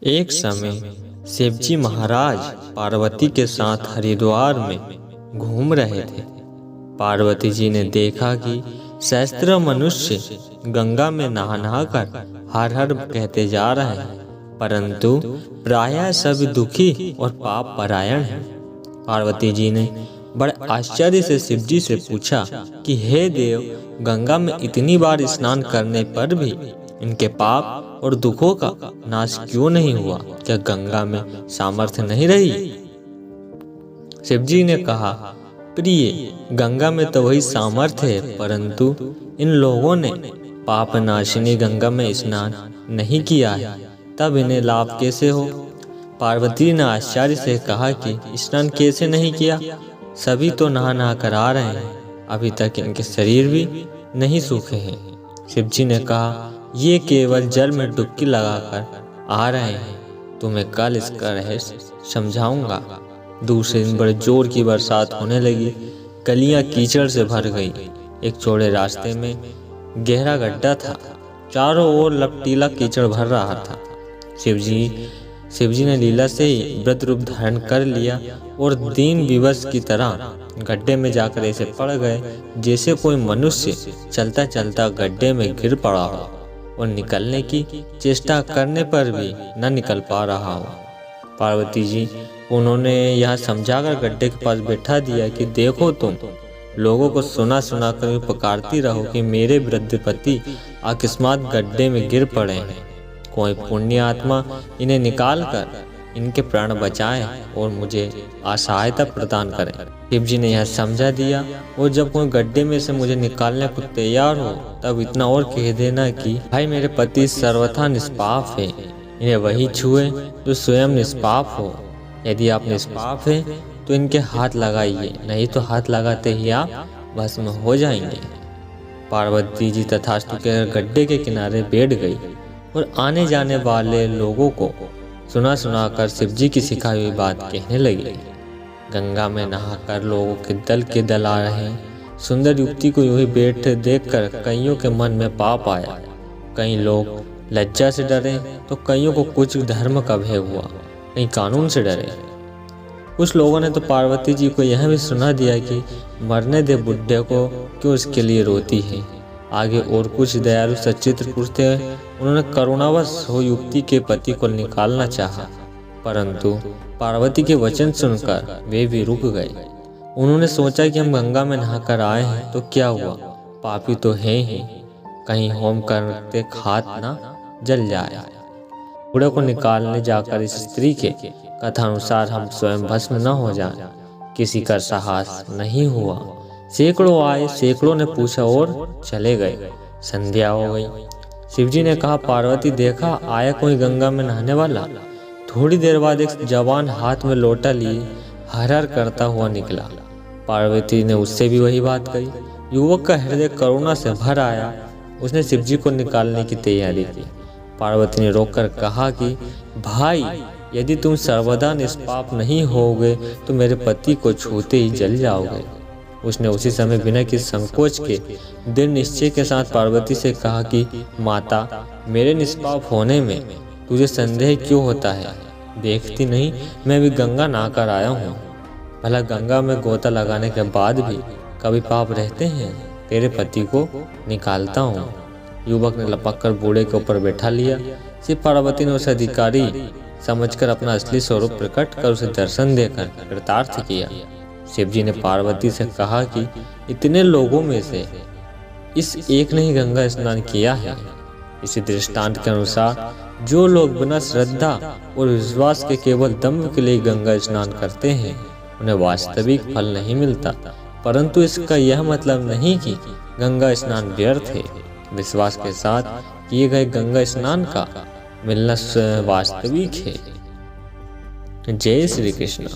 एक समय शिवजी महाराज पार्वती के साथ हरिद्वार में घूम रहे थे। पार्वती जी ने देखा कि सहस्त्र मनुष्य गंगा में नहा नहा कर हर हर कहते जा रहे हैं, परंतु प्रायः सभी दुखी और पाप परायण हैं। पार्वती जी ने बड़े आश्चर्य से शिवजी से पूछा कि हे देव, गंगा में इतनी बार स्नान करने पर भी इनके पाप और दुखों का नाश क्यों नहीं हुआ? क्या गंगा में सामर्थ्य नहीं रही? शिवजी ने कहा, प्रिय, गंगा में तो वही सामर्थ्य है, परंतु इन लोगों ने पाप नाशिनी गंगा में स्नान नहीं किया है, तब इन्हें लाभ कैसे हो? पार्वती ने आश्चर्य से कहा कि स्नान कैसे नहीं किया? सभी तो नहा नहा कर आ रहे हैं, अभी तक इनके शरीर भी नहीं सूखे हैं। शिवजी ने कहा, ये केवल जल में डुबकी लगाकर आ रहे हैं, तुम्हें कल इसका रहस्य समझाऊंगा। दूसरे दिन बड़े जोर की बरसात होने लगी, गलियां कीचड़ से भर गई। एक चौड़े रास्ते में गहरा गड्ढा था, चारों ओर लपटीला कीचड़ भर रहा था। शिवजी ने लीला से ही व्रत रूप धारण कर लिया और दीन विवश की तरह गड्ढे में जाकर ऐसे पड़ गए जैसे कोई मनुष्य चलता चलता गड्ढे में गिर पड़ा हो और निकलने की चेष्टा करने पर भी न निकल पा रहा हो। पार्वती जी उन्होंने यहाँ समझाकर गड्ढे के पास बैठा दिया कि देखो, तुम लोगों को सुना सुना कर पुकारती रहो कि मेरे वृद्ध पति अकस्मात गड्ढे में गिर पड़े हैं, कोई पुण्य आत्मा इन्हें निकाल कर इनके प्राण बचाए और मुझे असहायता प्रदान करें। शिवजी ने यह समझा दिया, और जब कोई गड्ढे में से मुझे निकालने को तैयार हो तब इतना और कह देना कि भाई, मेरे पति सर्वथा निष्पाप है, इन्हें वही छुए जो स्वयं निष्पाप हो। यदि आप निष्पाप है तो इनके हाथ लगाइए, नहीं तो हाथ लगाते ही आप भस्म हो जाएंगे। पार्वती जी तथास्तु के गड्ढे के किनारे बैठ गई और आने जाने वाले लोगों को सुना सुना कर शिवजी की सिखाई हुई बात कहने लगी। गंगा में नहाकर लोगों के दल आ रहे हैं। सुंदर युवती को यूं ही बैठे देखकर कईयों के मन में पाप आया। कई लोग लज्जा से डरे तो कईयों को कुछ धर्म का भय हुआ, कई कानून से डरे। कुछ लोगों ने तो पार्वती जी को यह भी सुना दिया कि मरने दे बुढ़े को, क्यों इसके लिए रोती है। आगे और कुछ दयालु सचित्र पुरुष थे, उन्होंने करुणावश हो युवती के पति को निकालना चाहा, परंतु पार्वती के वचन सुनकर वे भी रुक गए। उन्होंने सोचा कि हम गंगा में नहाकर आए हैं तो क्या हुआ, पापी तो हैं ही, कहीं होम करते हाथ ना जल जाए। बूढ़े को निकालने जाकर इस स्त्री के कथानुसार हम स्वयं भस्म न हो जाएं, किसी का साहस नहीं हुआ। सैकड़ों आए, सैकड़ों ने पूछा और चले गए। संध्या हो गई। शिवजी ने कहा, पार्वती, देखा आया कोई गंगा में नहाने वाला? थोड़ी देर बाद एक जवान हाथ में लोटा लिए हर हर करता हुआ निकला। पार्वती ने उससे भी वही बात कही। युवक का हृदय करुणा से भर आया। उसने शिवजी को निकालने की तैयारी की। पार्वती ने रोककर कहा कि भाई, यदि तुम सर्वदा निष्पाप नहीं होगे तो मेरे पति को छूते ही जल जाओगे। उसने उसी समय बिना किसी संकोच के दृढ़ निश्चय के साथ पार्वती से कहा कि माता, मेरे निष्पाप होने में तुझे संदेह क्यों होता है? देखती नहीं, मैं भी गंगा नहाकर आया हूँ। भला गंगा में गोता लगाने के बाद भी कभी पाप रहते हैं? तेरे पति को निकालता हूँ। युवक ने लपक कर बूढ़े के ऊपर बैठा लिया। श्री पार्वती ने उसे अधिकारी समझकर अपना असली स्वरूप प्रकट कर उसे दर्शन देकर कृतार्थ किया। शिवजी ने पार्वती से कहा कि इतने लोगों में से इस एक ने ही गंगा स्नान किया है। इसी दृष्टांत के अनुसार जो लोग बिना श्रद्धा और विश्वास के केवल दम्भ के लिए गंगा स्नान करते हैं, उन्हें वास्तविक फल नहीं मिलता, परंतु इसका यह मतलब नहीं कि गंगा स्नान व्यर्थ है। विश्वास के साथ किए गए गंगा स्नान का मिलना वास्तविक है। जय श्री कृष्ण।